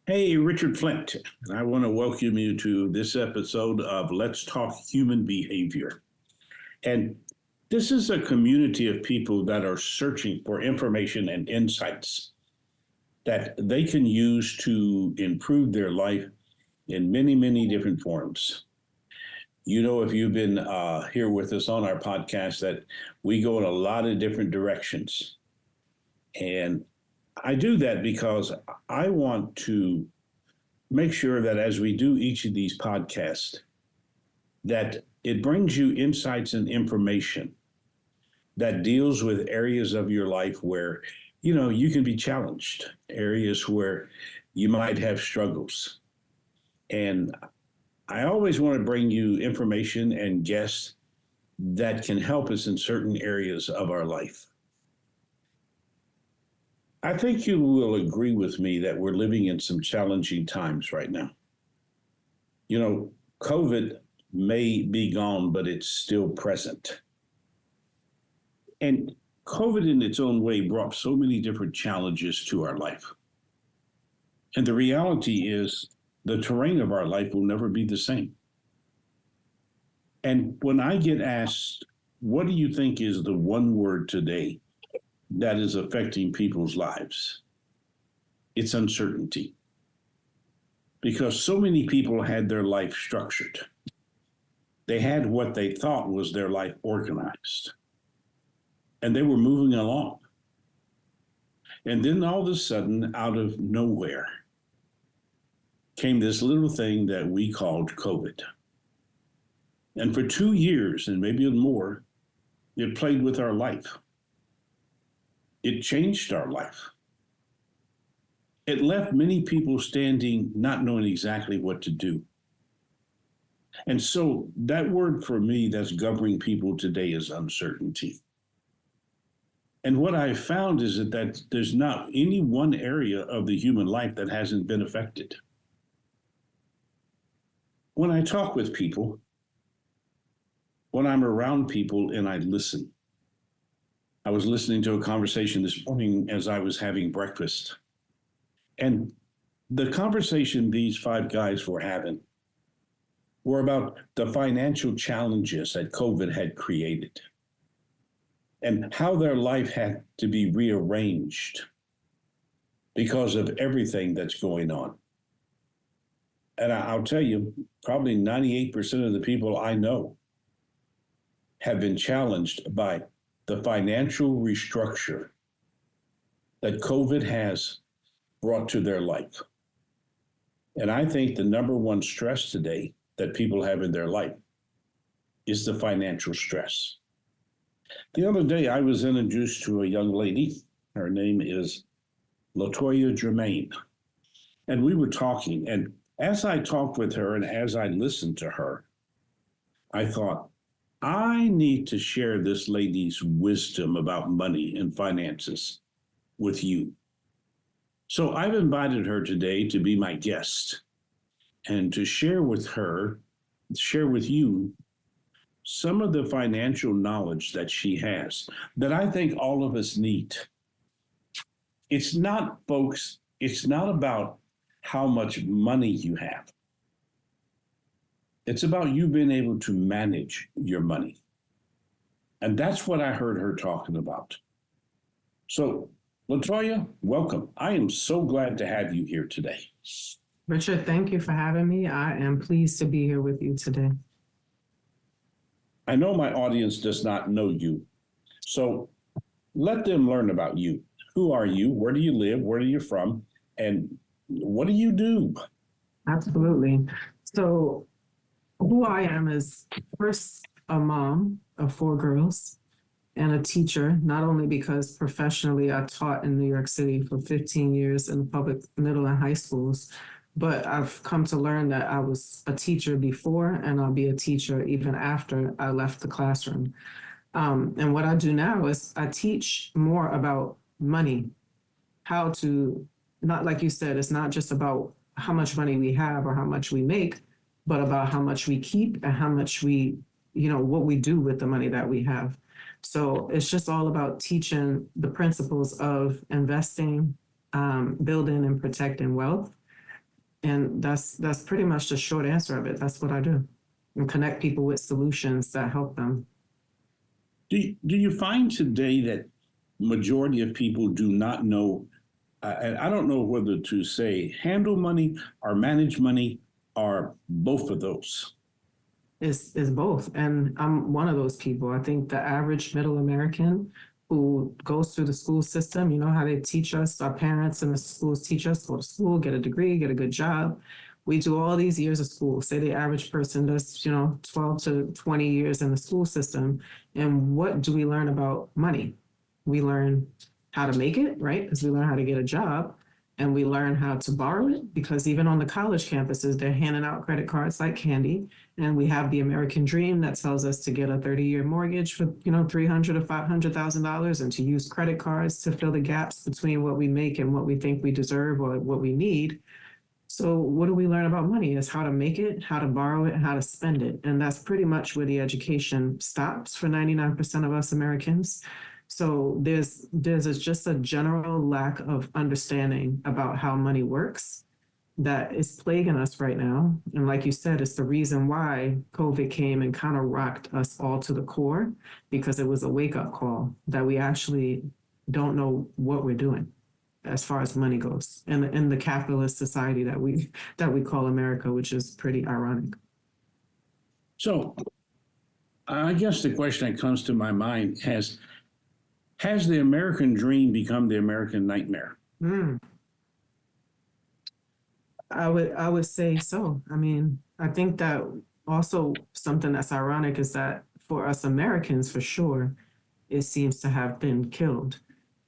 Hey, Richard Flint. I want to welcome you to this episode of Let's Talk Human Behavior. And this is a community of people that are searching for information and insights that they can use to improve their life in many, many different forms. You know, if you've been here with us on our podcast, that we go in a lot of different directions. And I do that because I want to make sure that as we do each of these podcasts, that it brings you insights and information that deals with areas of your life where, you can be challenged, areas where you might have struggles. And I always want to bring you information and guests that can help us in certain areas of our life. I think you will agree with me that we're living in some challenging times right now. COVID may be gone, but it's still present. And COVID in its own way brought so many different challenges to our life. And the reality is the terrain of our life will never be the same. And when I get asked, what do you think is the one word today that is affecting people's lives? It's uncertainty. Because so many people had their life structured. They had what they thought was their life organized. And they were moving along. And then all of a sudden, out of nowhere, came this little thing that we called COVID. And for 2 years, and maybe more, it played with our life. It changed our life. It left many people standing, not knowing exactly what to do. And so that word for me that's governing people today is uncertainty. And what I found is that there's not any one area of the human life that hasn't been affected. When I talk with people, when I'm around people and I listen, I was listening to a conversation this morning as I was having breakfast. And the conversation these 5 guys were having were about the financial challenges that COVID had created and how their life had to be rearranged because of everything that's going on. And I'll tell you, probably 98% of the people I know have been challenged by the financial restructure that COVID has brought to their life. And I think the number one stress today that people have in their life is the financial stress. The other day, I was introduced to a young lady. Her name is Latoya Germaine. And we were talking. And as I talked with her and as I listened to her, I thought, I need to share this lady's wisdom about money and finances with you. So I've invited her today to be my guest and to share with you some of the financial knowledge that she has that I think all of us need. It's not, folks, it's not about how much money you have. It's about you being able to manage your money. And that's what I heard her talking about. So, Latoya, welcome. I am so glad to have you here today. Richard, thank you for having me. I am pleased to be here with you today. I know my audience does not know you, so let them learn about you. Who are you? Where do you live? Where are you from? And what do you do? Absolutely. So who I am is first a mom of 4 girls and a teacher, not only because professionally I taught in New York City for 15 years in the public middle and high schools, but I've come to learn that I was a teacher before and I'll be a teacher even after I left the classroom. And what I do now is I teach more about money, how to, not like you said, it's not just about how much money we have or how much we make, but about how much we keep and how much we, what we do with the money that we have. So it's just all about teaching the principles of investing, building and protecting wealth. And that's pretty much the short answer of it. That's what I do, and connect people with solutions that help them. Do you find today that majority of people do not know, and I don't know whether to say handle money or manage money or both of those? Is both. And I'm one of those people. I think the average middle American who goes through the school system, you know how they teach us, our parents and the schools teach us, go to school, get a degree, get a good job. We do all these years of school. Say the average person does, 12 to 20 years in the school system. And what do we learn about money? We learn how to make it, right? Because we learn how to get a job, and we learn how to borrow it, because even on the college campuses, they're handing out credit cards like candy. And we have the American dream that tells us to get a 30-year mortgage for, $300,000 or $500,000, and to use credit cards to fill the gaps between what we make and what we think we deserve or what we need. So what do we learn about money? Is how to make it, how to borrow it, how to spend it. And that's pretty much where the education stops for 99% of us Americans. So there's just a general lack of understanding about how money works that is plaguing us right now. And like you said, it's the reason why COVID came and kind of rocked us all to the core, because it was a wake-up call that we actually don't know what we're doing as far as money goes, and in the capitalist society that we call America, which is pretty ironic. So I guess the question that comes to my mind has the American dream become the American nightmare? I would say so. I mean, I think that also something that's ironic is that for us Americans, for sure, it seems to have been killed.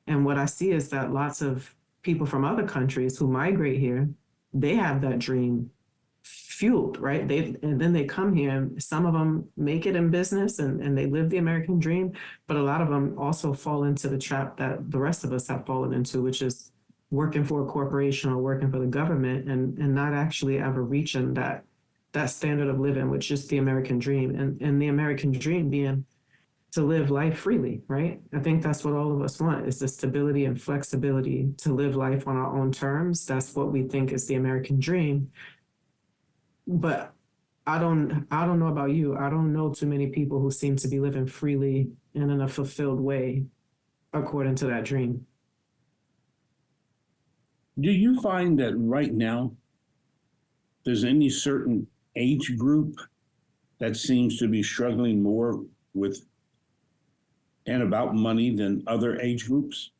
And what I see is that lots of people from other countries who migrate here, they have that dream fueled, right? And then they come here, and some of them make it in business, and they live the American dream, but a lot of them also fall into the trap that the rest of us have fallen into, which is working for a corporation or working for the government, and not actually ever reaching that standard of living, which is the American dream, and the American dream being to live life freely, right? I think that's what all of us want, is the stability and flexibility to live life on our own terms. That's what we think is the American dream. But I don't know about you. I don't know too many people who seem to be living freely and in a fulfilled way according to that dream. Do you find that right now there's any certain age group that seems to be struggling more with and about money than other age groups?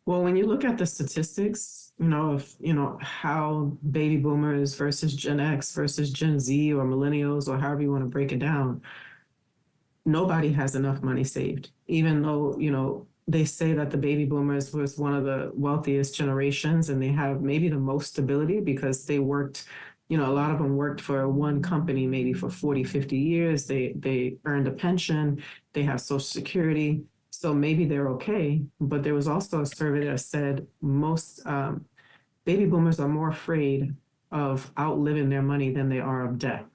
Well, when you look at the statistics, of, how baby boomers versus Gen X versus Gen Z or millennials, or however you want to break it down, nobody has enough money saved, even though, they say that the baby boomers was one of the wealthiest generations, and they have maybe the most stability because they worked, a lot of them worked for one company maybe for 40, 50 years. They earned a pension, they have Social Security. So maybe they're okay. But there was also a survey that said most baby boomers are more afraid of outliving their money than they are of debt.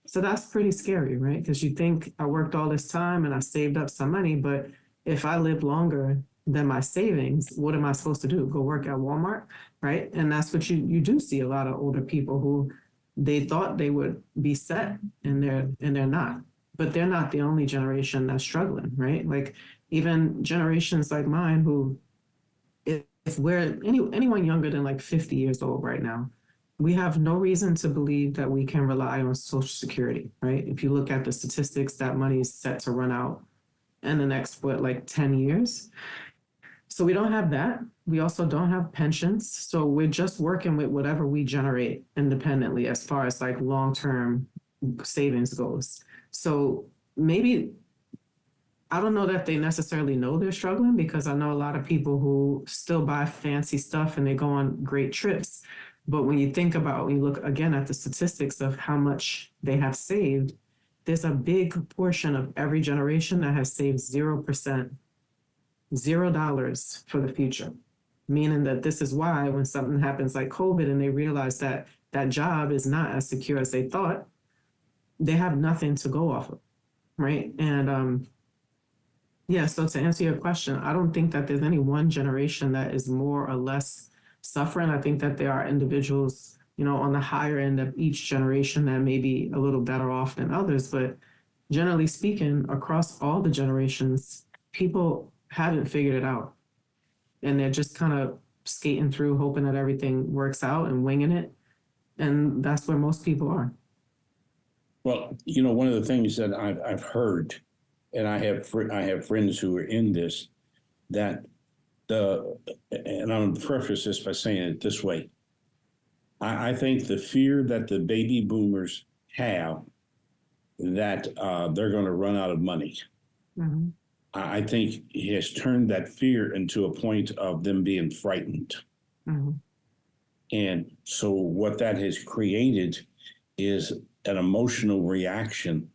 So that's pretty scary, right? Because you think, I worked all this time and I saved up some money, but if I live longer than my savings, what am I supposed to do? Go work at Walmart, right? And that's what you do see a lot of older people who they thought they would be set, and they're not. But they're not the only generation that's struggling, right? Like even generations like mine, who, if we're anyone younger than like 50 years old right now, we have no reason to believe that we can rely on Social Security, right? If you look at the statistics, that money is set to run out in the next, 10 years. So we don't have that. We also don't have pensions. So we're just working with whatever we generate independently as far as like long-term savings goes. So maybe, I don't know that they necessarily know they're struggling, because I know a lot of people who still buy fancy stuff and they go on great trips. But when you look again at the statistics of how much they have saved, there's a big portion of every generation that has saved 0%, $0 for the future. Meaning that this is why when something happens like COVID and they realize that that job is not as secure as they thought, they have nothing to go off of, right? And so to answer your question, I don't think that there's any one generation that is more or less suffering. I think that there are individuals, on the higher end of each generation that may be a little better off than others. But generally speaking, across all the generations, people haven't figured it out. And they're just kind of skating through, hoping that everything works out and winging it. And that's where most people are. Well, one of the things that I've heard, and I have friends who are in this, that and I'm going to preface this by saying it this way. I think the fear that the baby boomers have that they're going to run out of money, Mm-hmm. I think it has turned that fear into a point of them being frightened. Mm-hmm. And so what that has created is an emotional reaction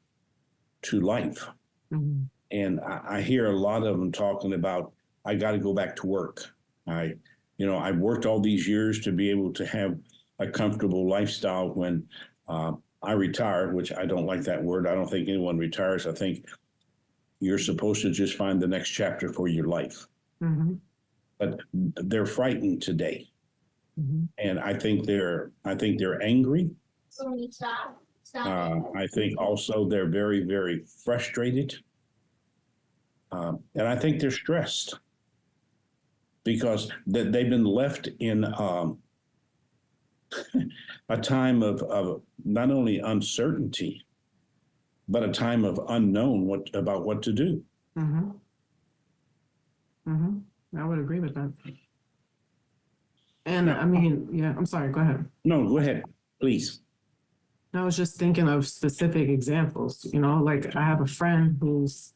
to life. Mm-hmm. And I hear a lot of them talking about, I got to go back to work. I've worked all these years to be able to have a comfortable lifestyle when I retire, which I don't like that word. I don't think anyone retires. I think you're supposed to just find the next chapter for your life. Mm-hmm. But they're frightened today. Mm-hmm. And I think they're angry. Stop. I think also they're very, very frustrated. And I think they're stressed because they've been left in a time of not only uncertainty, but a time of unknown about what to do. Mm-hmm. Mm-hmm. I would agree with that. And I mean, yeah, I'm sorry, go ahead. No, go ahead, please. I was just thinking of specific examples, like I have a friend whose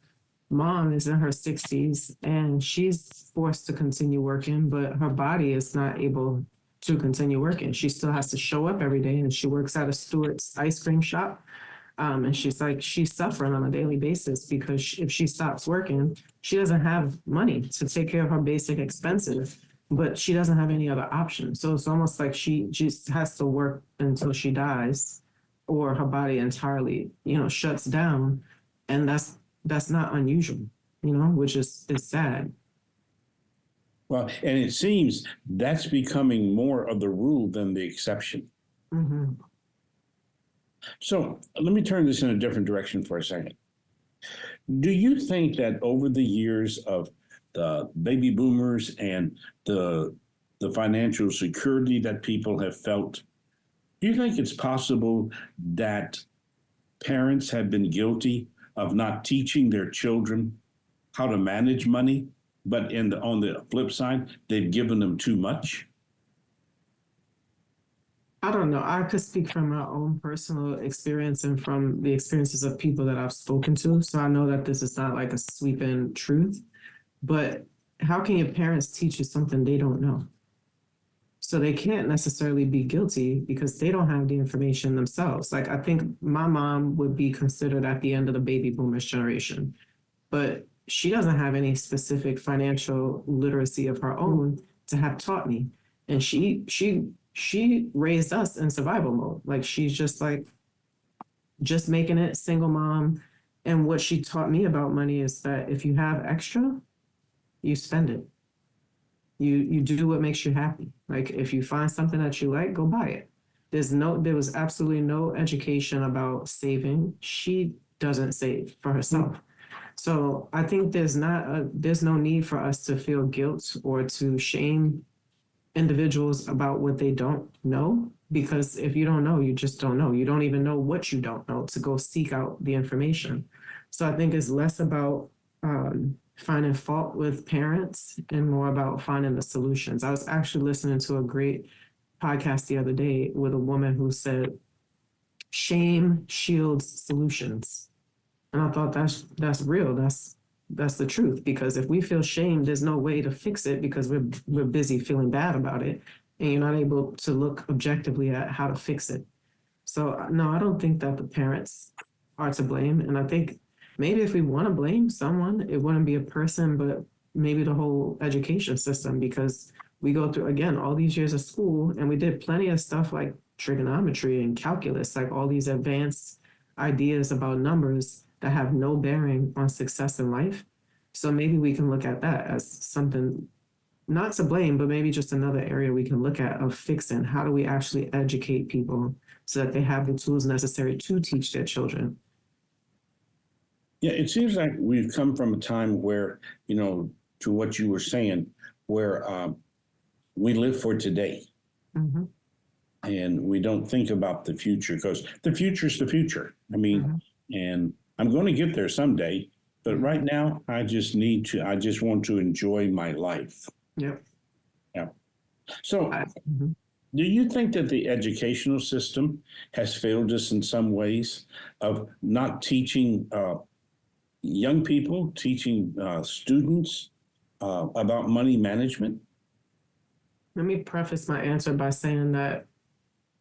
mom is in her 60s and she's forced to continue working, but her body is not able to continue working. She still has to show up every day, and she works at a Stewart's ice cream shop. And she's suffering on a daily basis because if she stops working, she doesn't have money to take care of her basic expenses, but she doesn't have any other option. So it's almost like she just has to work until she dies, or her body entirely, shuts down. And that's not unusual, which is sad. Well, and it seems that's becoming more of the rule than the exception. Mm-hmm. So let me turn this in a different direction for a second. Do you think that over the years of the baby boomers and the financial security that people have felt, do you think it's possible that parents have been guilty of not teaching their children how to manage money, but on the flip side, they've given them too much? I don't know. I could speak from my own personal experience and from the experiences of people that I've spoken to. So I know that this is not like a sweeping truth, but how can your parents teach you something they don't know? So they can't necessarily be guilty because they don't have the information themselves. Like I think my mom would be considered at the end of the baby boomers generation, but she doesn't have any specific financial literacy of her own to have taught me. And she raised us in survival mode. Like she's just making it, single mom. And what she taught me about money is that if you have extra, you spend it. You do what makes you happy. Like if you find something that you like, go buy it. There was absolutely no education about saving. She doesn't save for herself. So I think there's no need for us to feel guilt or to shame individuals about what they don't know, because if you don't know, you just don't know. You don't even know what you don't know to go seek out the information. So I think it's less about finding fault with parents and more about finding the solutions. I was actually listening to a great podcast the other day with a woman who said, shame shields solutions. And I thought that's real. That's the truth, because if we feel shame, there's no way to fix it because we're busy feeling bad about it, and you're not able to look objectively at how to fix it. So no, I don't think that the parents are to blame. And I think maybe if we want to blame someone, it wouldn't be a person, but maybe the whole education system, because we go through, again, all these years of school and we did plenty of stuff like trigonometry and calculus, like all these advanced ideas about numbers that have no bearing on success in life. So maybe we can look at that as something not to blame, but maybe just another area we can look at of fixing. How do we actually educate people so that they have the tools necessary to teach their children? Yeah, it seems like we've come from a time where, to what you were saying, where we live for today Mm-hmm. and we don't think about the future because the future is the future. I mean, Mm-hmm. and I'm going to get there someday, but right now I just want to enjoy my life. Yep. Yeah. So, Mhm. do you think that the educational system has failed us in some ways of not teaching young people, teaching students about money management? Let me preface my answer by saying that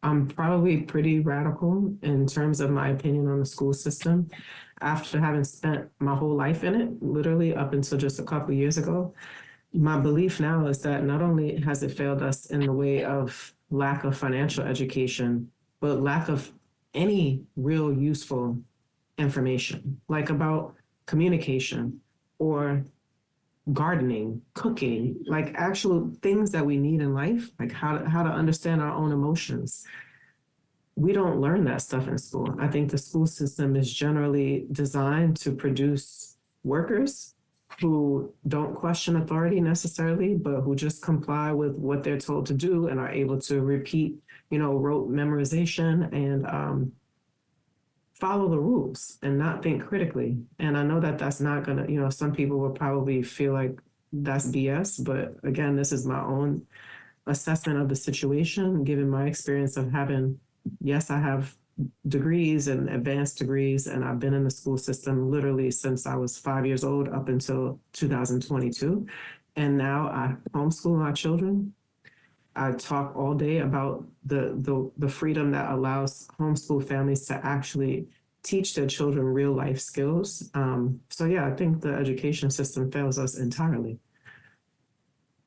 I'm probably pretty radical in terms of my opinion on the school system. After having spent my whole life in it, literally up until just a couple of years ago, my belief now is that not only has it failed us in the way of lack of financial education, but lack of any real useful information, like about communication or gardening, cooking, like actual things that we need in life, like how to understand our own emotions. We don't learn that stuff in school. I think the school system is generally designed to produce workers who don't question authority necessarily, but who just comply with what they're told to do and are able to repeat, rote memorization and follow the rules and not think critically. And I know that that's not going to, some people will probably feel like that's BS. But again, this is my own assessment of the situation, given my experience of having, yes, I have degrees and advanced degrees, and I've been in the school system literally since I was 5 years old up until 2022. And now I homeschool my children. I talk all day about the freedom that allows homeschool families to actually teach their children real life skills. So yeah, I think the education system fails us entirely.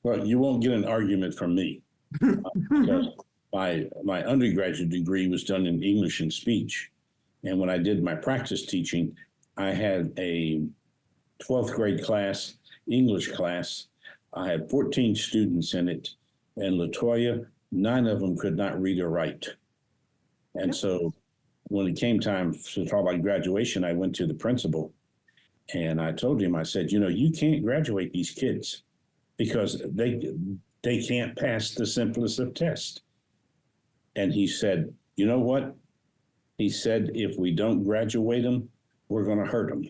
Well, you won't get an argument from me because my undergraduate degree was done in English and speech. And when I did my practice teaching, I had a 12th grade class, English class. I had 14 students in it. And Latoya, 9 of them could not read or write. And so when it came time to talk about graduation, I went to the principal and I told him, I said, you can't graduate these kids because they can't pass the simplest of tests. And he said, you know what? He said, if we don't graduate them, we're going to hurt them.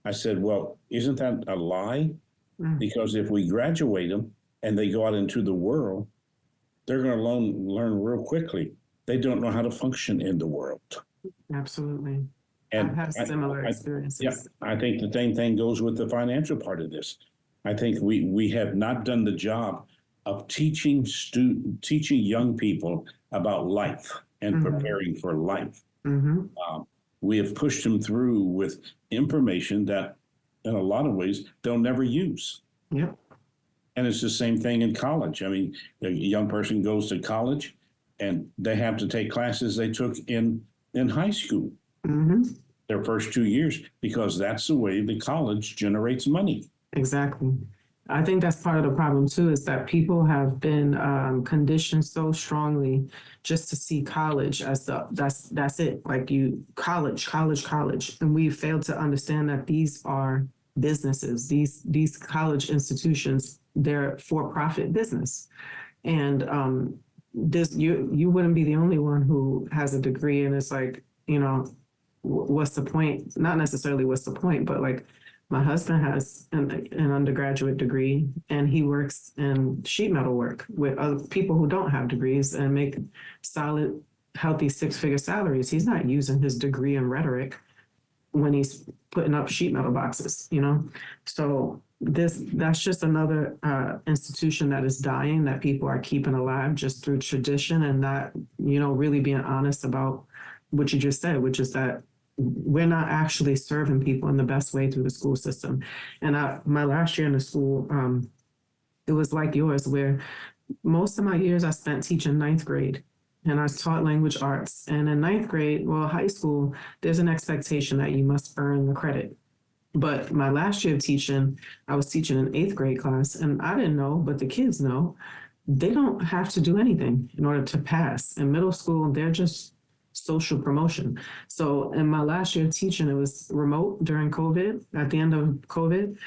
I said, well, isn't that a lie? Because if we graduate them and they go out into the world, they're going to learn real quickly. They don't know how to function in the world. Absolutely. And I've had similar experiences. Yeah, I think the same thing goes with the financial part of this. I think we have not done the job of teaching young people about life and preparing for life. We have pushed them through with information that, in a lot of ways, they'll never use. Yep. And it's the same thing in college. I mean, a young person goes to college and they have to take classes they took in high school, their first 2 years, because that's the way the college generates money. Exactly. I think that's part of the problem too, is that people have been conditioned so strongly just to see college as that's it. Like college, and we failed to understand that these are businesses. These college institutions, they're for-profit business, and this you wouldn't be the only one who has a degree, and it's like, what's the point? Not necessarily what's the point, but like, my husband has an undergraduate degree, and he works in sheet metal work with other people who don't have degrees and make solid, healthy 6-figure salaries. He's not using his degree in rhetoric when he's putting up sheet metal boxes, So that's just another institution that is dying, that people are keeping alive just through tradition and not, really being honest about what you just said, which is that we're not actually serving people in the best way through the school system. And my last year in the school, it was like yours, where most of my years I spent teaching ninth grade, and I taught language arts. And in ninth grade, high school, there's an expectation that you must earn the credit. But my last year of teaching, I was teaching an 8th grade class, and I didn't know, but the kids know, they don't have to do anything in order to pass. In middle school, they're just social promotion. So in my last year of teaching, it was remote during COVID, at the end of COVID.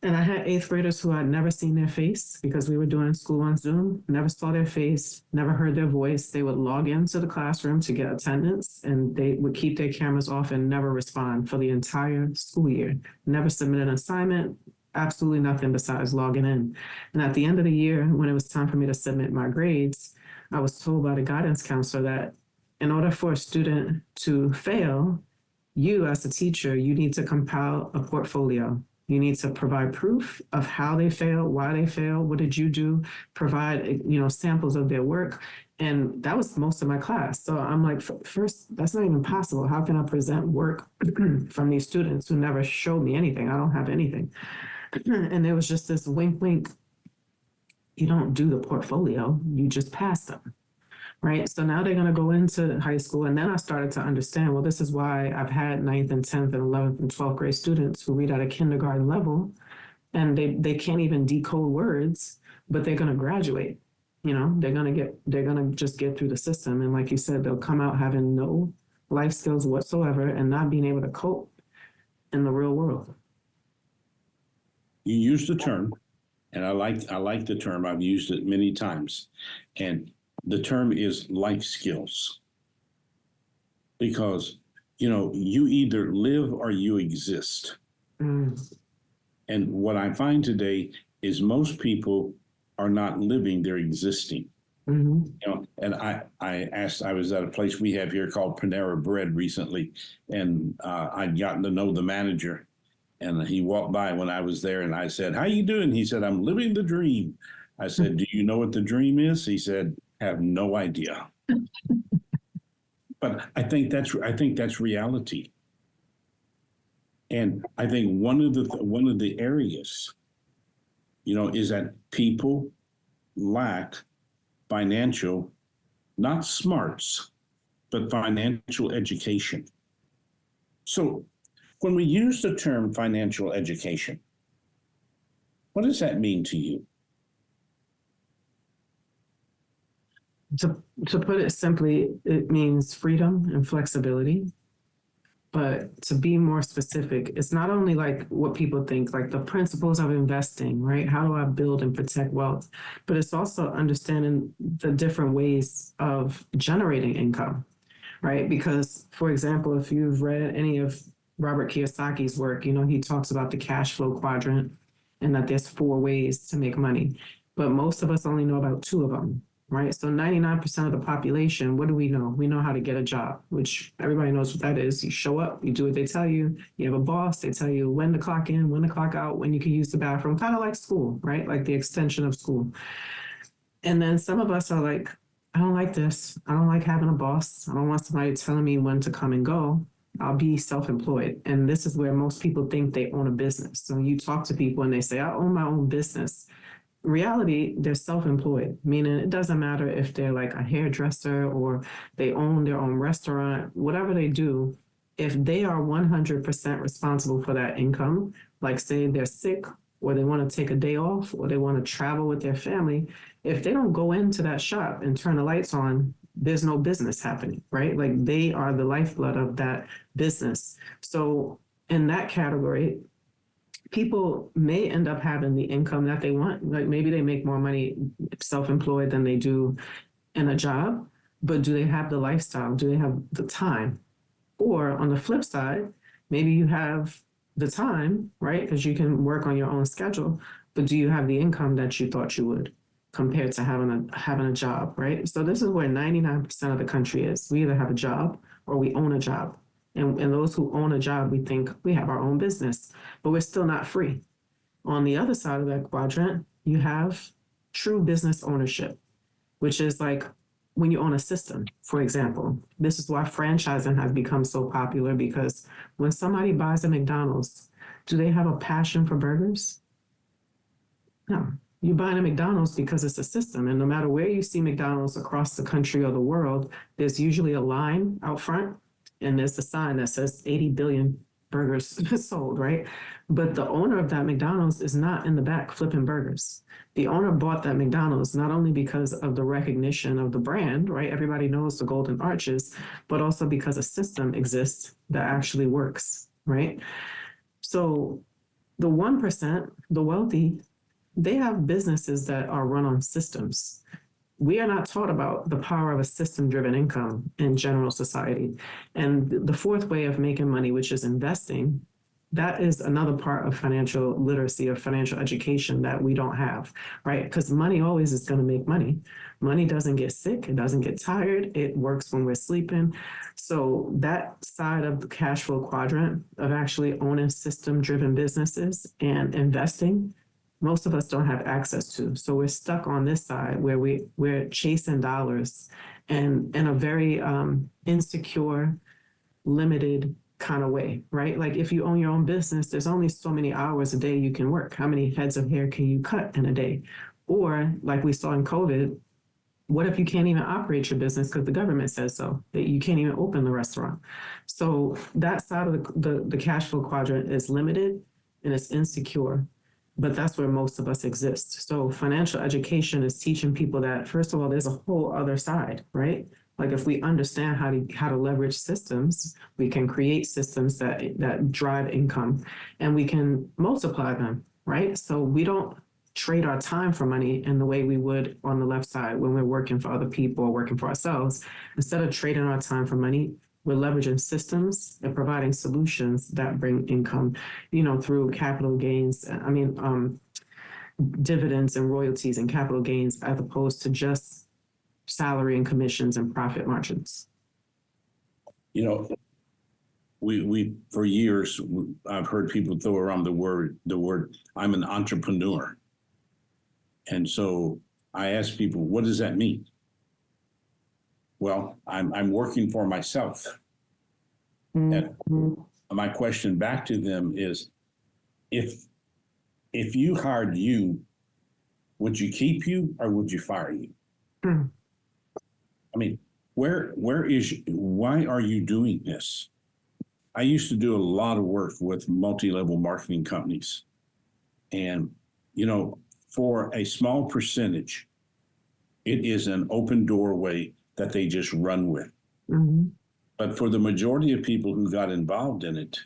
And I had 8th graders who I'd never seen their face because we were doing school on Zoom, never saw their face, never heard their voice. They would log into the classroom to get attendance, and they would keep their cameras off and never respond for the entire school year. Never submit an assignment, absolutely nothing besides logging in. And at the end of the year, when it was time for me to submit my grades, I was told by the guidance counselor that in order for a student to fail, you as a teacher, you need to compile a portfolio. You need to provide proof of how they failed, why they failed, what did you do, provide, samples of their work. And that was most of my class. So I'm like, first, that's not even possible. How can I present work from these students who never showed me anything? I don't have anything. And there was just this wink, wink. You don't do the portfolio, you just pass them. Right. So now they're going to go into high school. And then I started to understand, well, this is why I've had 9th and 10th and 11th and 12th grade students who read at a kindergarten level, and they can't even decode words, but they're going to graduate. They're going to just get through the system. And like you said, they'll come out having no life skills whatsoever and not being able to cope in the real world. You use the term, and I like the term. I've used it many times. And the term is life skills, because, you either live or you exist. And what I find today is most people are not living, they're existing. And I was at a place we have here called Panera Bread recently, and I'd gotten to know the manager, and he walked by when I was there, and I said, "How you doing?" He said, "I'm living the dream." I said, "Do you know what the dream is?" He said, "Have no idea." But I think that's reality. And I think one of the areas, is that people lack financial, not smarts, but financial education. So when we use the term financial education, what does that mean to you? To put it simply, it means freedom and flexibility. But to be more specific, it's not only like what people think, like the principles of investing, right? How do I build and protect wealth? But it's also understanding the different ways of generating income, right? Because, for example, if you've read any of Robert Kiyosaki's work, he talks about the cash flow quadrant and that there's 4 ways to make money. But most of us only know about 2 of them. Right. So 99% of the population, what do we know? We know how to get a job, which everybody knows what that is. You show up, you do what they tell you. You have a boss. They tell you when to clock in, when to clock out, when you can use the bathroom, kind of like school, right? Like the extension of school. And then some of us are like, I don't like this. I don't like having a boss. I don't want somebody telling me when to come and go. I'll be self-employed. And this is where most people think they own a business. So you talk to people and they say, I own my own business. Reality, they're self-employed, meaning it doesn't matter if they're like a hairdresser or they own their own restaurant, whatever they do, if they are 100% responsible for that income, like say they're sick or they want to take a day off or they want to travel with their family, if they don't go into that shop and turn the lights on, there's no business happening, right? Like they are the lifeblood of that business. So in that category, people may end up having the income that they want. Like maybe they make more money self-employed than they do in a job, but do they have the lifestyle? Do they have the time? Or on the flip side, maybe you have the time, right? Because you can work on your own schedule, but do you have the income that you thought you would compared to having a job, right? So this is where 99% of the country is. We either have a job or we own a job. And those who own a job, we think we have our own business, but we're still not free. On the other side of that quadrant, you have true business ownership, which is like when you own a system, for example. This is why franchising has become so popular, because when somebody buys a McDonald's, do they have a passion for burgers? No. You're buying a McDonald's because it's a system. And no matter where you see McDonald's across the country or the world, there's usually a line out front. And there's a sign that says 80 billion burgers sold, right? But the owner of that McDonald's is not in the back flipping burgers. The owner bought that McDonald's not only because of the recognition of the brand, right? Everybody knows the Golden Arches, but also because a system exists that actually works, right? So the 1%, the wealthy, they have businesses that are run on systems. We are not taught about the power of a system-driven income in general society. And the fourth way of making money, which is investing, that is another part of financial literacy or financial education that we don't have, right? Because money always is going to make money. Money doesn't get sick. It doesn't get tired. It works when we're sleeping. So that side of the cash flow quadrant of actually owning system-driven businesses and investing, most of us don't have access to. So we're stuck on this side where we're chasing dollars and in a very insecure, limited kind of way, right? Like if you own your own business, there's only so many hours a day you can work. How many heads of hair can you cut in a day? Or like we saw in COVID, what if you can't even operate your business because the government says so, that you can't even open the restaurant? So that side of the cash flow quadrant is limited and it's insecure. But that's where most of us exist. So financial education is teaching people that, first of all, there's a whole other side, right? Like if we understand how to leverage systems, we can create systems that drive income and we can multiply them, right? So we don't trade our time for money in the way we would on the left side when we're working for other people or working for ourselves. Instead of trading our time for money, we're leveraging systems and providing solutions that bring income, through capital gains. Dividends and royalties and capital gains, as opposed to just salary and commissions and profit margins. We for years I've heard people throw around the word I'm an entrepreneur, and so I ask people, what does that mean? Well, I'm working for myself. And my question back to them is, if you hired you, would you keep you or would you fire you? I mean, why are you doing this? I used to do a lot of work with multi-level marketing companies. And, for a small percentage, it is an open doorway that they just run with. Mm-hmm. But for the majority of people who got involved in it,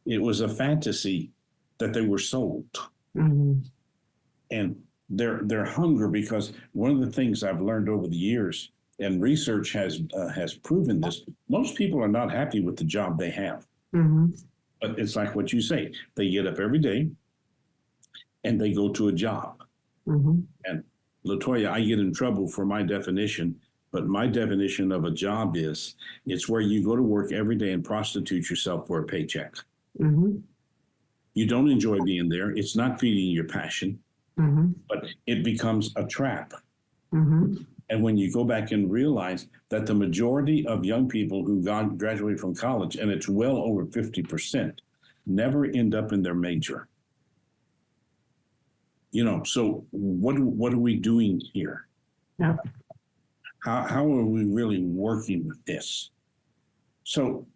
it was a fantasy that they were sold. Mm-hmm. And their hunger, because one of the things I've learned over the years, and research has proven this, most people are not happy with the job they have. Mm-hmm. But it's like what you say, they get up every day and they go to a job. Mm-hmm. And Latoya, I get in trouble for my definition, but my definition of a job is it's where you go to work every day and prostitute yourself for a paycheck. Mm-hmm. You don't enjoy being there. It's not feeding your passion, mm-hmm. but it becomes a trap. Mm-hmm. And when you go back and realize that the majority of young people who graduate from college, and it's well over 50%, never end up in their major. So what are we doing here? Yeah. How are we really working with this? So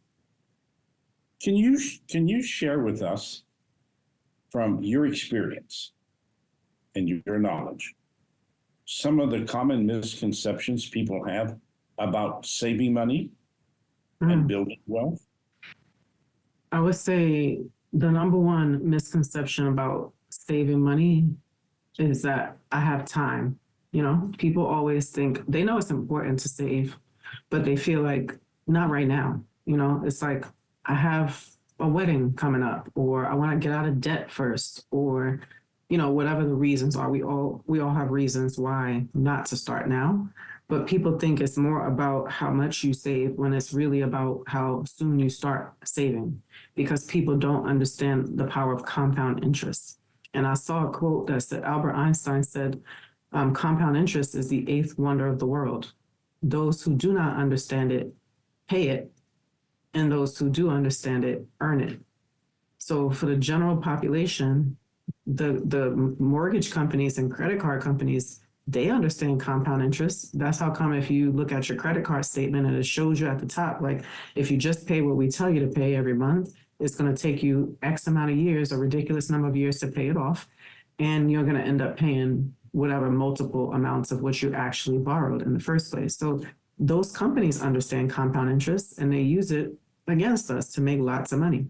can you share with us, from your experience and your knowledge, some of the common misconceptions people have about saving money and building wealth? I would say the number one misconception about saving money is that I have time. People always think they know it's important to save, but they feel like not right now. It's like I have a wedding coming up, or I want to get out of debt first, or whatever the reasons are. We all have reasons why not to start now, but people think it's more about how much you save when it's really about how soon you start saving, because people don't understand the power of compound interest. And I saw a quote that said, Albert Einstein said, compound interest is the eighth wonder of the world. Those who do not understand it, pay it, and those who do understand it, earn it. So for the general population, the mortgage companies and credit card companies, they understand compound interest. That's how come if you look at your credit card statement and it shows you at the top, like if you just pay what we tell you to pay every month, it's going to take you X amount of years, a ridiculous number of years to pay it off. And you're going to end up paying whatever multiple amounts of what you actually borrowed in the first place. So those companies understand compound interest and they use it against us to make lots of money.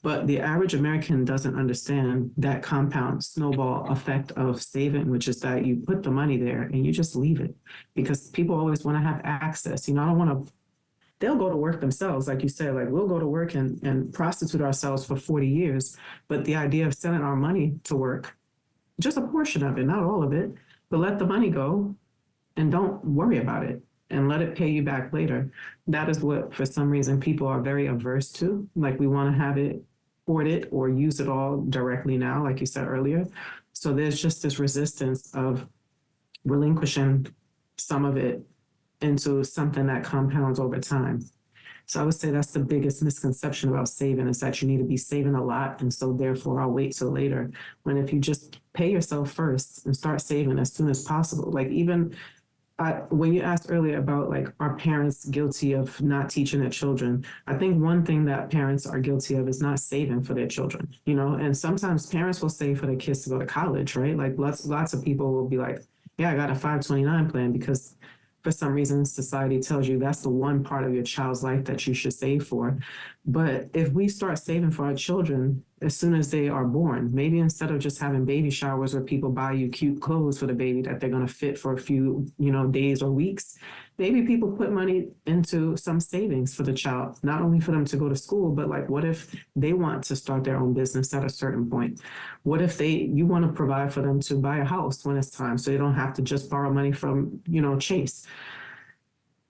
But the average American doesn't understand that compound snowball effect of saving, which is that you put the money there and you just leave it, because people always want to have access. I don't want to, they'll go to work themselves. Like you said, like we'll go to work and prostitute ourselves for 40 years. But the idea of sending our money to work, just a portion of it, not all of it, but let the money go and don't worry about it and let it pay you back later. That is what, for some reason, people are very averse to. Like we want to have it, hoard it, or use it all directly now, like you said earlier. So there's just this resistance of relinquishing some of it into something that compounds over time. So I would say that's the biggest misconception about saving, is that you need to be saving a lot. And so therefore I'll wait till later. When if you just pay yourself first and start saving as soon as possible, like even when you asked earlier about like, are parents guilty of not teaching their children? I think one thing that parents are guilty of is not saving for their children, and sometimes parents will save for their kids to go to college, right? Like lots of people will be like, yeah, I got a 529 plan because for some reason, society tells you that's the one part of your child's life that you should save for. But if we start saving for our children as soon as they are born, maybe instead of just having baby showers where people buy you cute clothes for the baby that they're going to fit for a few, days or weeks, maybe people put money into some savings for the child, not only for them to go to school, but like, what if they want to start their own business at a certain point? What if you want to provide for them to buy a house when it's time, so they don't have to just borrow money from, Chase?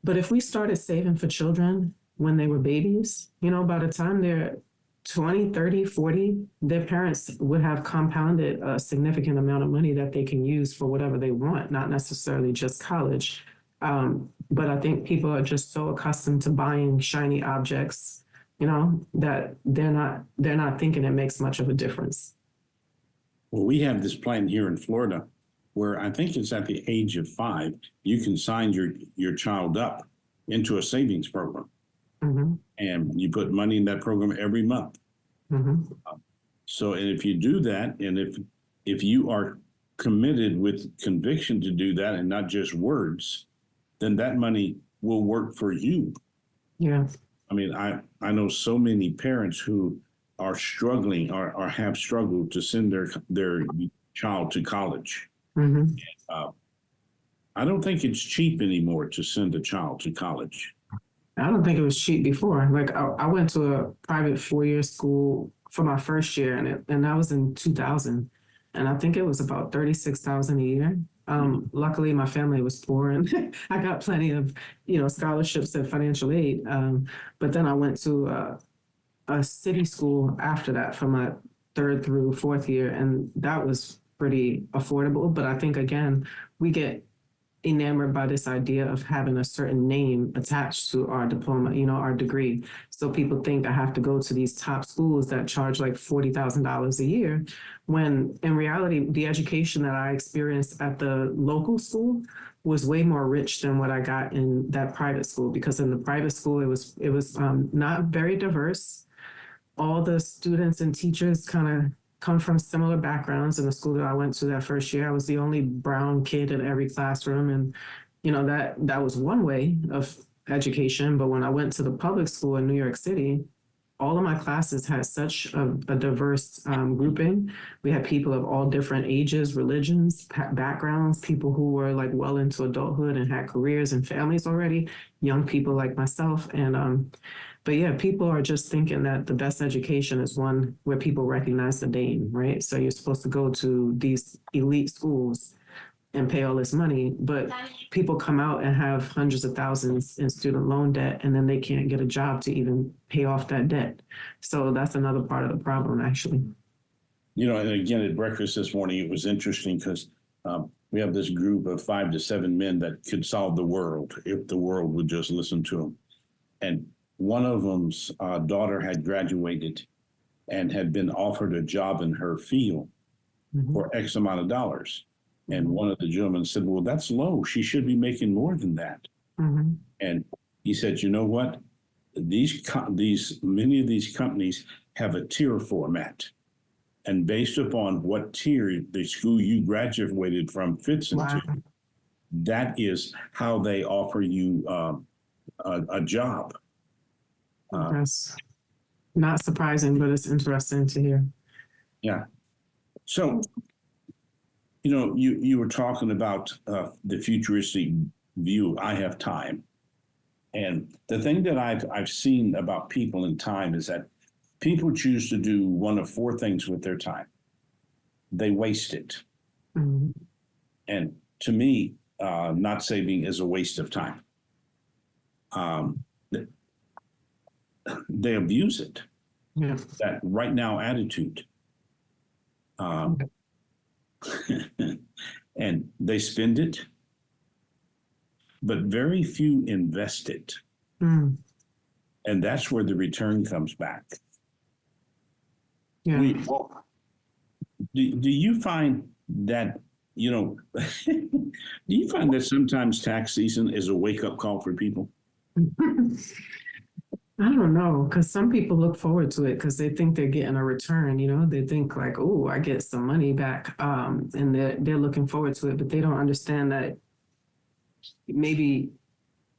But if we started saving for children when they were babies, by the time they're 20, 30, 40, their parents would have compounded a significant amount of money that they can use for whatever they want, not necessarily just college. But I think people are just so accustomed to buying shiny objects, that they're not thinking it makes much of a difference. Well, we have this plan here in Florida where I think it's at the age of 5, you can sign your child up into a savings program. Mm-hmm. And you put money in that program every month. Mm-hmm. So if you do that, and if you are committed with conviction to do that and not just words, then that money will work for you. Yeah. I mean, I know so many parents who are struggling or have struggled to send their child to college. Mm-hmm. I don't think it's cheap anymore to send a child to college. I don't think it was cheap before. Like I went to a private 4-year school for my first year, and that was in 2000, and I think it was about $36,000 a year. Luckily, my family was poor, and I got plenty of scholarships and financial aid. But then I went to a city school after that for my 3rd through 4th year, and that was pretty affordable. But I think again, we get enamored by this idea of having a certain name attached to our diploma, our degree. So people think I have to go to these top schools that charge like $40,000 a year, when in reality, the education that I experienced at the local school was way more rich than what I got in that private school, because in the private school, it was not very diverse. All the students and teachers kind of come from similar backgrounds. In the school that I went to that first year, I was the only brown kid in every classroom. And, that was one way of education. But when I went to the public school in New York City, all of my classes had such a diverse grouping. We had people of all different ages, religions, backgrounds, people who were like well into adulthood and had careers and families already, young people like myself. And, but yeah, people are just thinking that the best education is one where people recognize the name, right? So you're supposed to go to these elite schools and pay all this money, but people come out and have hundreds of thousands in student loan debt, and then they can't get a job to even pay off that debt. So that's another part of the problem, actually. And again, at breakfast this morning, it was interesting because we have this group of 5 to 7 men that could solve the world if the world would just listen to them. And one of them's daughter had graduated and had been offered a job in her field for X amount of dollars. And one of the gentlemen said, well, that's low. She should be making more than that. And he said, you know what? Many of these companies have a tier format. And based upon what tier the school you graduated from fits into, Wow. that is how they offer you a job. That's not surprising, but it's interesting to hear. Yeah. So, you were talking about the futuristic view. I have time. And the thing that I've seen about people in time is that people choose to do one of four things with their time. They waste it. Mhm. And to me, not saving is a waste of time. They abuse it. Yeah. That right now attitude. And they spend it, but very few invest it. Mm. And that's where the return comes back. Yeah. Do you find that, do you find that sometimes tax season is a wake-up call for people? I don't know, because some people look forward to it because they think they're getting a return. They think like, "Oh, I get some money back," and they're looking forward to it, but they don't understand that maybe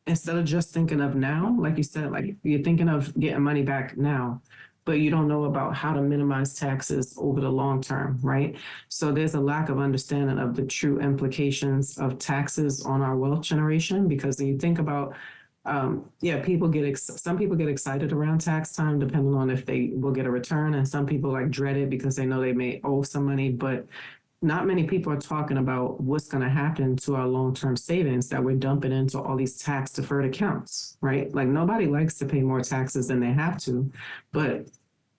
instead of just thinking of now, like you said, like you're thinking of getting money back now, but you don't know about how to minimize taxes over the long term, right? So there's a lack of understanding of the true implications of taxes on our wealth generation, because when you think about some people get excited around tax time, depending on if they will get a return, and some people like dread it because they know they may owe some money. But not many people are talking about what's going to happen to our long-term savings that we're dumping into all these tax deferred accounts, right? Like nobody likes to pay more taxes than they have to, but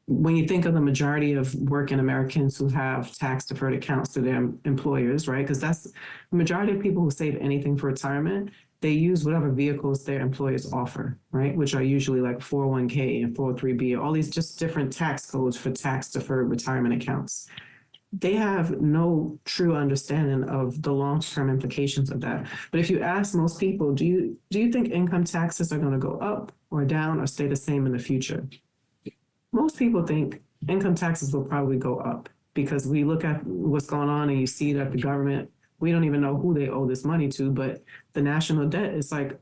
when you think of the majority of working Americans who have tax deferred accounts to their employers, right? Because that's the majority of people who save anything for retirement. They use whatever vehicles their employers offer, right? Which are usually like 401k and 403b, all these just different tax codes for tax deferred retirement accounts. They have no true understanding of the long-term implications of that. But if you ask most people, do you think income taxes are going to go up or down or stay the same in the future? Most people think income taxes will probably go up, because we look at what's going on and you see that the government, we don't even know who they owe this money to, but the national debt is like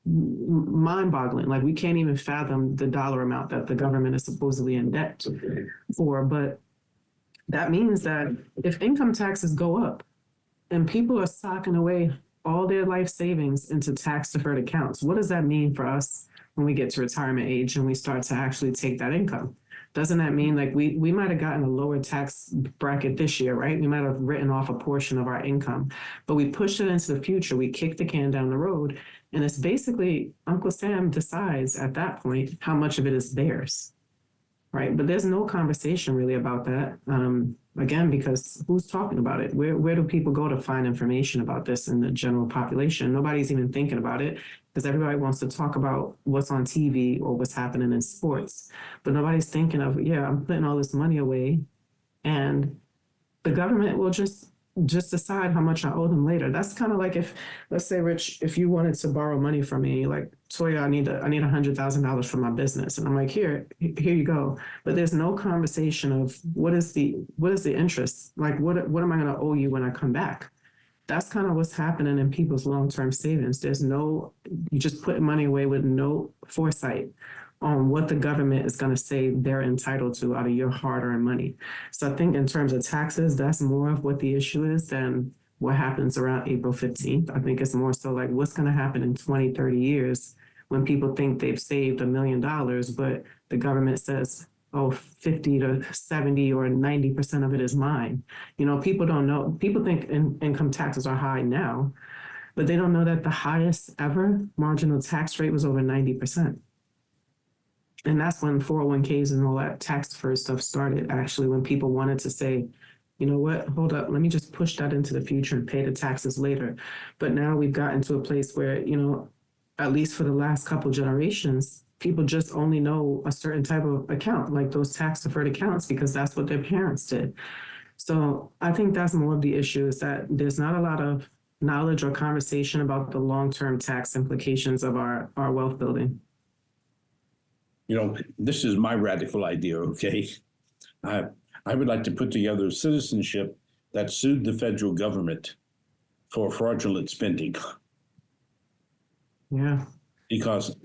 mind-boggling. Like we can't even fathom the dollar amount that the government is supposedly in debt for. But that means that if income taxes go up and people are socking away all their life savings into tax deferred accounts, what does that mean for us when we get to retirement age and we start to actually take that income? Doesn't that mean like we might have gotten a lower tax bracket this year, right? We might have written off a portion of our income, but we pushed it into the future. We kicked the can down the road. And it's basically Uncle Sam decides at that point how much of it is theirs, right? But there's no conversation really about that. Again, because who's talking about it? Where do people go to find information about this in the general population? Nobody's even thinking about it, because everybody wants to talk about what's on TV or what's happening in sports. But nobody's thinking of, I'm putting all this money away and the government will just decide how much I owe them later. That's kind of like if, let's say, Rich, if you wanted to borrow money from me, like, Toya, I need $100,000 for my business, and I'm like, here you go. But there's no conversation of what is the interest? Like, what am I going to owe you when I come back? That's kind of what's happening in people's long-term savings. You just put money away with no foresight on what the government is going to say they're entitled to out of your hard-earned money. So I think in terms of taxes, that's more of what the issue is than what happens around April 15th. I think it's more so like what's going to happen in 20, 30 years when people think they've saved $1 million, but the government says, 50 to 70 or 90% of it is mine. People don't know. People think income taxes are high now, but they don't know that the highest ever marginal tax rate was over 90%. And that's when 401ks and all that tax deferred stuff started, actually, when people wanted to say, you know what, hold up, let me just push that into the future and pay the taxes later. But now we've gotten to a place where, at least for the last couple generations, people just only know a certain type of account, like those tax deferred accounts, because that's what their parents did. So I think that's more of the issue, is that there's not a lot of knowledge or conversation about the long-term tax implications of our wealth building. This is my radical idea, okay? I, I would like to put together citizenship that sued the federal government for fraudulent spending. Yeah. Because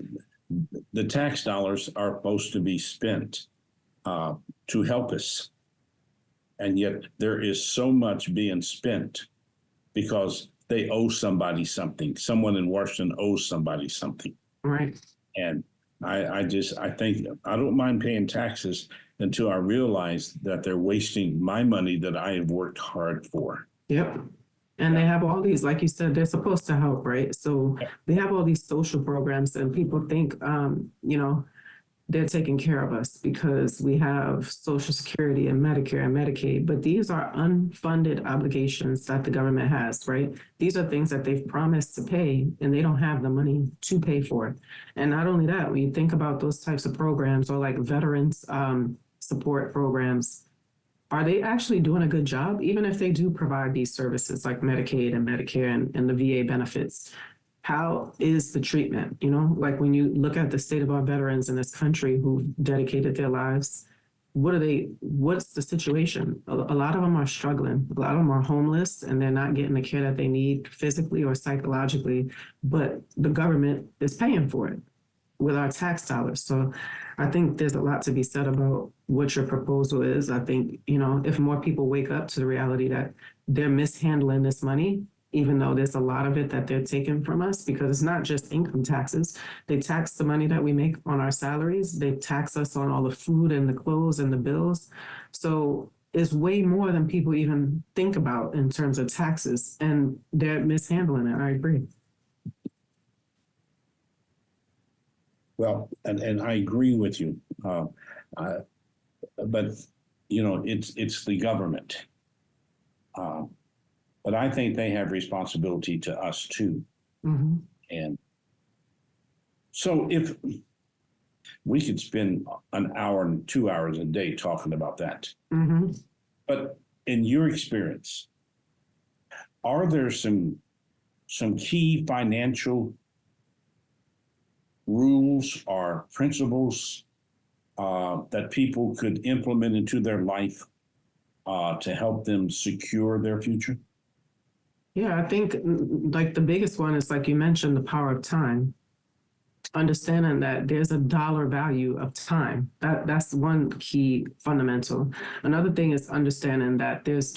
the tax dollars are supposed to be spent to help us. And yet there is so much being spent because they owe somebody something. Someone in Washington owes somebody something. Right. And I think I don't mind paying taxes until I realize that they're wasting my money that I have worked hard for. Yep. And they have all these, like you said, they're supposed to help, right? So they have all these social programs, and people think, they're taking care of us because we have Social Security and Medicare and Medicaid. But these are unfunded obligations that the government has, right? These are things that they've promised to pay, and they don't have the money to pay for it. And not only that, when you think about those types of programs or like veterans support programs, are they actually doing a good job? Even if they do provide these services like Medicaid and Medicare and the VA benefits, how is the treatment? Like when you look at the state of our veterans in this country who dedicated their lives, what's the situation? A lot of them are struggling. A lot of them are homeless and they're not getting the care that they need physically or psychologically, but the government is paying for it with our tax dollars. So I think there's a lot to be said about what your proposal is. I think, if more people wake up to the reality that they're mishandling this money, even though there's a lot of it that they're taking from us, because it's not just income taxes. They tax the money that we make on our salaries. They tax us on all the food and the clothes and the bills. So it's way more than people even think about in terms of taxes, and they're mishandling it. I agree. Well, and I agree with you. But, it's the government. But I think they have responsibility to us too. Mm-hmm. And so if we could spend an hour and 2 hours a day talking about that. Mm-hmm. But in your experience, are there some key financial rules or principles that people could implement into their life to help them secure their future? Yeah, I think like the biggest one is, like you mentioned, the power of time. Understanding that there's a dollar value of time. That's one key fundamental. Another thing is understanding that there's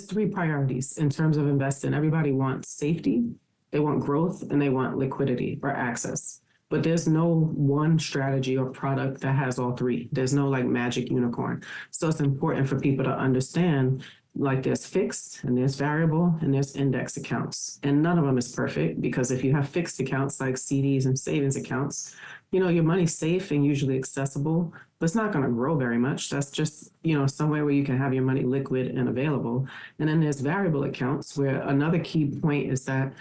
three priorities in terms of investing. Everybody wants safety, they want growth, and they want liquidity or access. But there's no one strategy or product that has all three. There's no like magic unicorn. So it's important for people to understand, like, there's fixed and there's variable and there's index accounts. And none of them is perfect, because if you have fixed accounts like CDs and savings accounts, your money's safe and usually accessible, but it's not going to grow very much. That's just, somewhere where you can have your money liquid and available. And then there's variable accounts, where another key point is that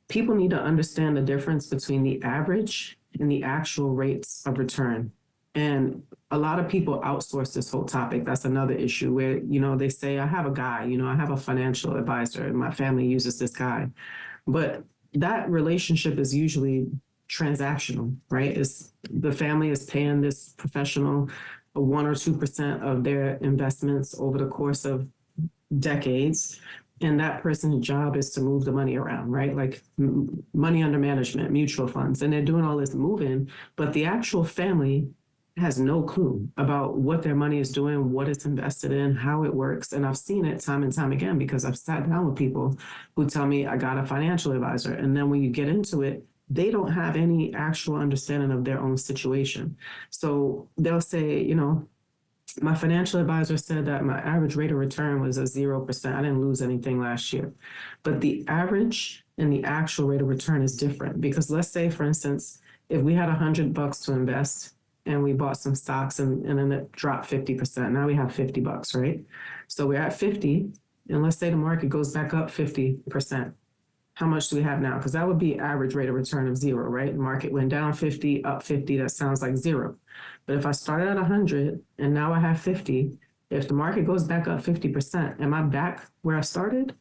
people need to understand the difference between the average and the actual rates of return. And a lot of people outsource this whole topic. That's another issue where, they say, I have a guy, I have a financial advisor and my family uses this guy. But that relationship is usually transactional, right? The family is paying this professional 1 or 2% of their investments over the course of decades. And that person's job is to move the money around, right? Like money under management, mutual funds, and they're doing all this moving, but the actual family has no clue about what their money is doing, what it's invested in, how it works. And I've seen it time and time again, because I've sat down with people who tell me, I got a financial advisor. And then when you get into it, they don't have any actual understanding of their own situation. So they'll say, my financial advisor said that my average rate of return was 0%. I didn't lose anything last year. But the average and the actual rate of return is different, because let's say, for instance, if we had $100 to invest and we bought some stocks and then it dropped 50%, now we have $50, right? So we're at 50, and let's say the market goes back up 50%. How much do we have now? Because that would be average rate of return of 0, right? The market went down 50, up 50, that sounds like 0. But if I started at 100 and now I have 50, if the market goes back up 50%, am I back where I started?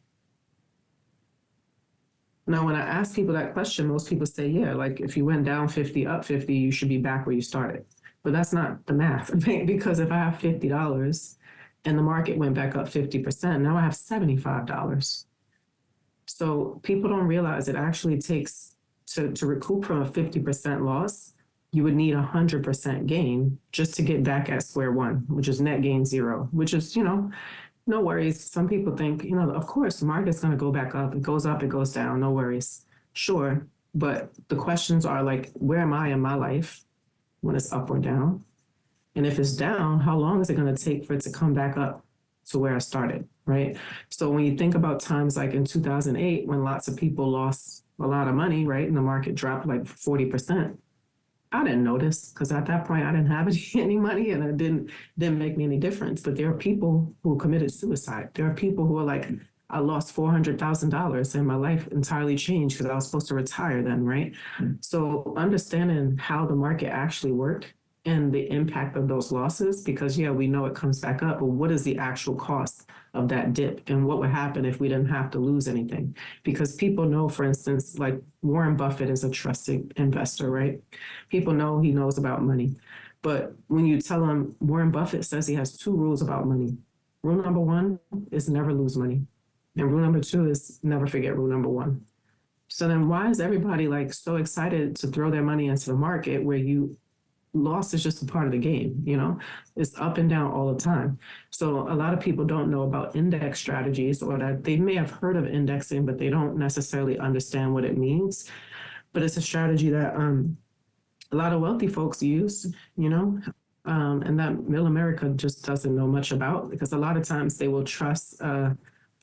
Now, when I ask people that question, most people say, yeah, like if you went down 50, up 50, you should be back where you started. But that's not the math, right? Because if I have $50 and the market went back up 50%, now I have $75. So people don't realize it actually takes to recoup from a 50% loss, you would need 100% gain just to get back at square one, which is net gain zero, which is, no worries. Some people think, of course, the market's going to go back up. It goes up, it goes down. No worries. Sure. But the questions are like, where am I in my life when it's up or down? And if it's down, how long is it going to take for it to come back up to where I started? Right. So when you think about times like in 2008, when lots of people lost a lot of money, right, and the market dropped like 40%, I didn't notice because at that point I didn't have any money and it didn't make me any difference. But there are people who committed suicide. There are people who are like, I lost $400,000 and my life entirely changed because I was supposed to retire then, right? So understanding how the market actually worked and the impact of those losses, because yeah, we know it comes back up, but what is the actual cost of that dip and what would happen if we didn't have to lose anything? Because people know, for instance, like Warren Buffett is a trusted investor, right? People know he knows about money. But when you tell them, Warren Buffett says he has two rules about money. Rule number one is never lose money. And rule number two is never forget rule number one. So then why is everybody like so excited to throw their money into the market where loss is just a part of the game, it's up and down all the time. So a lot of people don't know about index strategies, or that they may have heard of indexing, but they don't necessarily understand what it means. But it's a strategy that a lot of wealthy folks use, and that middle America just doesn't know much about, because a lot of times they will trust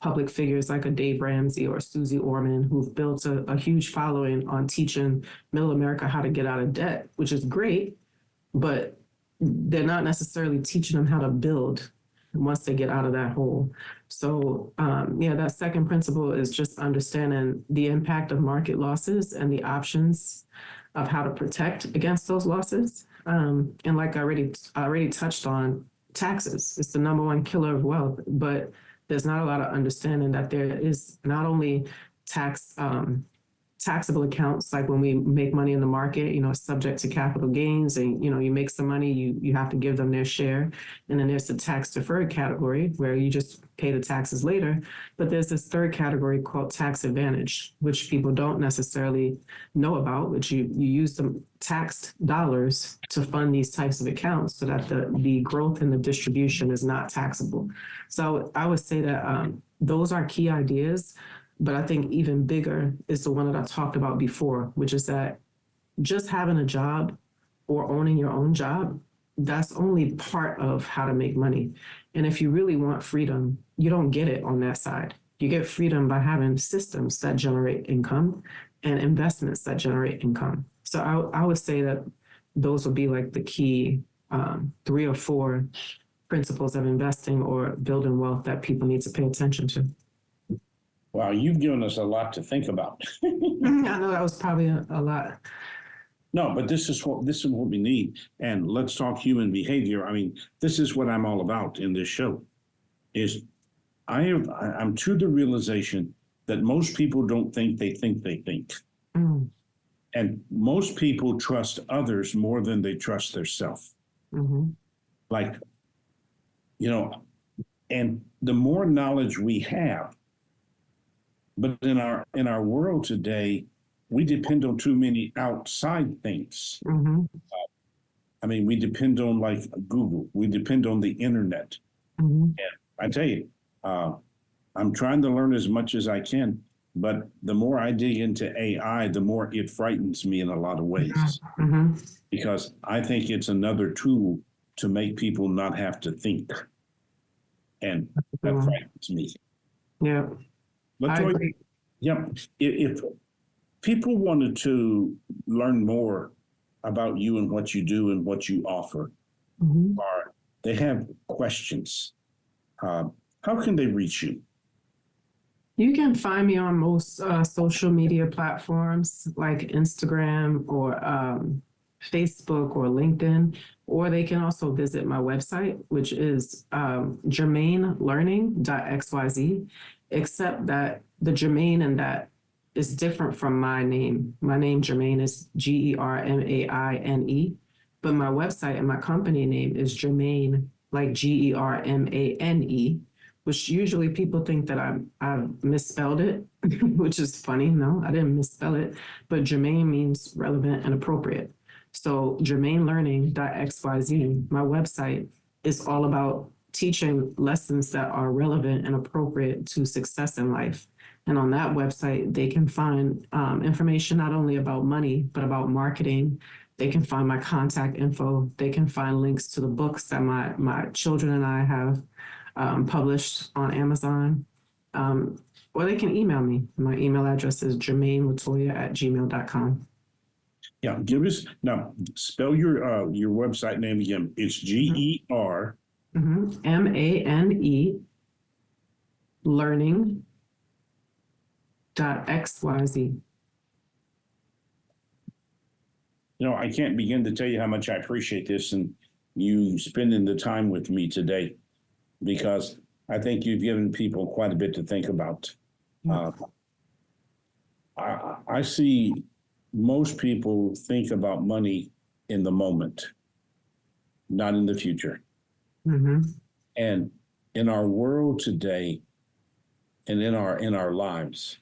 public figures like a Dave Ramsey or Susie Orman, who've built a huge following on teaching middle America how to get out of debt, which is great, but they're not necessarily teaching them how to build once they get out of that hole. So that second principle is just understanding the impact of market losses and the options of how to protect against those losses. And like I already touched on, taxes. It's the number one killer of wealth, but there's not a lot of understanding that there is not only taxable accounts, like when we make money in the market, subject to capital gains, and you make some money, you have to give them their share. And then there's the tax deferred category where you just pay the taxes later. But there's this third category called tax advantage, which people don't necessarily know about, which you use the taxed dollars to fund these types of accounts so that the growth in the distribution is not taxable. So I would say that those are key ideas. But I think even bigger is the one that I talked about before, which is that just having a job or owning your own job, that's only part of how to make money. And if you really want freedom, you don't get it on that side. You get freedom by having systems that generate income and investments that generate income. So I would say that those would be like the key 3 or 4 principles of investing or building wealth that people need to pay attention to. Wow, you've given us a lot to think about. I know that was probably a lot. No, but this is what we need. And let's talk human behavior. I mean, this is what I'm all about in this show. Is I'm to the realization that most people don't think they think they think. Mm. And most people trust others more than they trust themselves. Mm-hmm. Like, and the more knowledge we have, but in our world today, we depend on too many outside things. Mm-hmm. We depend on like Google. We depend on the internet. Mm-hmm. And I tell you, I'm trying to learn as much as I can, but the more I dig into AI, the more it frightens me in a lot of ways. Mm-hmm. Because I think it's another tool to make people not have to think. And that frightens me. Yeah. Latoya, if people wanted to learn more about you and what you do and what you offer, mm-hmm. or they have questions, how can they reach you? You can find me on most social media platforms like Instagram or Facebook or LinkedIn, or they can also visit my website, which is germainelearning.xyz, except that the Germaine and that is different from my name. My name, Germaine, is Germaine, but my website and my company name is Germaine, like Germane, which usually people think that I've misspelled it, which is funny. No, I didn't misspell it, but Germaine means relevant and appropriate. So germainelearning.xyz, my website, is all about teaching lessons that are relevant and appropriate to success in life. And on that website, they can find information not only about money, but about marketing. They can find my contact info. They can find links to the books that my children and I have published on Amazon. Or they can email me. My email address is germainelatoya@gmail.com. Yeah, give us now. Spell your website name again. It's GER MANE learning.xyz. I can't begin to tell you how much I appreciate this and you spending the time with me today, because I think you've given people quite a bit to think about. I see most people think about money in the moment, not in the future. Mm-hmm. And in our world today, and in our lives,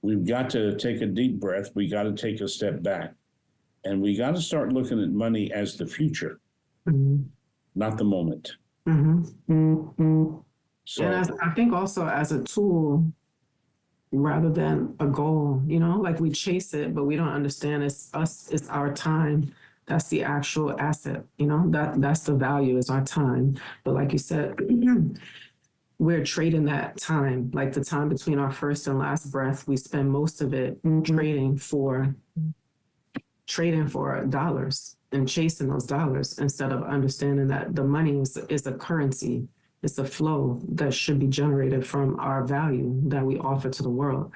we've got to take a deep breath. We got to take a step back, and we got to start looking at money as the future, not the moment. So, And I think also as a tool rather than a goal, like we chase it, but we don't understand it's us, it's our time. That's the actual asset, that's the value, is our time. But like you said, we're trading that time, like the time between our first and last breath. We spend most of it trading for dollars and chasing those dollars, instead of understanding that the money is a currency. It's a flow that should be generated from our value that we offer to the world.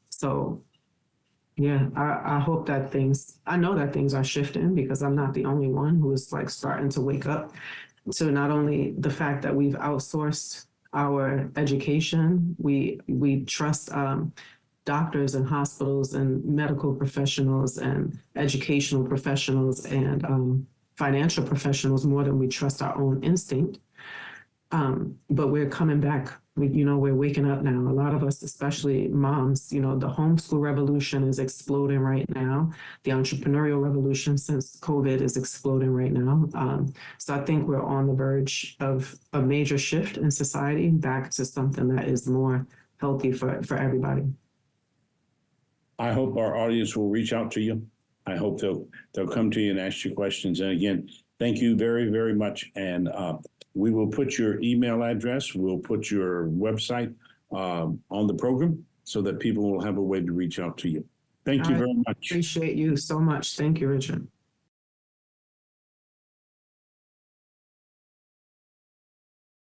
So yeah, I hope that I know that things are shifting, because I'm not the only one who is like starting to wake up to not only the fact that we've outsourced our education, we trust doctors and hospitals and medical professionals and educational professionals and financial professionals more than we trust our own instinct. But we're coming back. We're waking up now. A lot of us, especially moms, the homeschool revolution is exploding right now. The entrepreneurial revolution since COVID is exploding right now. So I think we're on the verge of a major shift in society back to something that is more healthy for everybody. I hope our audience will reach out to you. I hope they'll come to you and ask you questions. And again, thank you very, very much. And we will put your email address, we'll put your website on the program so that people will have a way to reach out to you. Thank you very much. Appreciate you so much. Thank you, Richard.